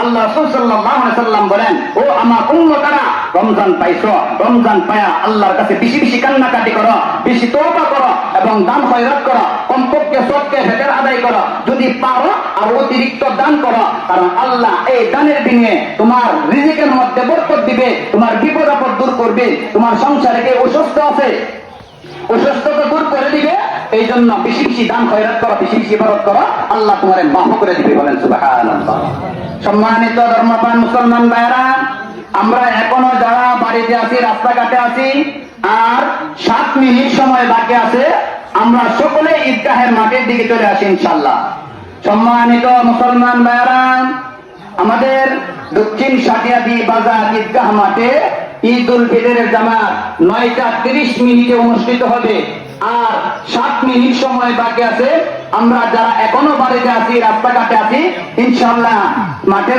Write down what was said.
আল্লাহ রাসূল সাল্লাল্লাহু আলাইহি ওয়াসাল্লাম বলেন, ও আমার উম্মতেরা, রমজান পাইছো, রমজান পায়া আল্লাহর কাছে বেশি বেশি কান্নাকাটি করো, বেশি তওবা করো এবং দান খয়রাত করো, কমপক্ষে সদকা ফিতর আদায় করো, যদি পারো আর অতিরিক্ত দান করো, কারণ আল্লাহ এই দানের দিনে তোমার রিজিকের মধ্যে বরকত দিবে, তোমার বিপদ আপদ দূর করবে, তোমার সংসারে কে অসুস্থ আছে অসুস্থতা দূর করে দিবে। এই জন্য বেশি বেশি দান খয়রাত করো, বেশি বেশি ইবাদত করো, আল্লাহ তোমার মাফ করে দিবে। বলেন সুবহানাল্লাহ। সম্মানিত ধর্মপ্রাণ মুসলমান ভাইরা, আমরা এখনো যারা বাড়িতে আছি, রাস্তাঘাটে আছি, আর 7 মিনিট সময় বাকি আছে, আমরা সকলে ঈদগাহের মাঠের দিকে চলে আসি ইনশাআল্লাহ। সম্মানিত মুসলমান ভাইরা, আমাদের দক্ষিণ সাটিয়াদি বাজার ঈদগাহ মাঠে ঈদ উল ফিতরের জামাত 9টা 30 অনুষ্ঠিত হবে, আর 7 মিনিট সময় বাকি আছে। আমরা যারা এখনো বাড়িতে আছি, রাস্তাঘাটে আছি, ইনশাআল্লাহ মাঠের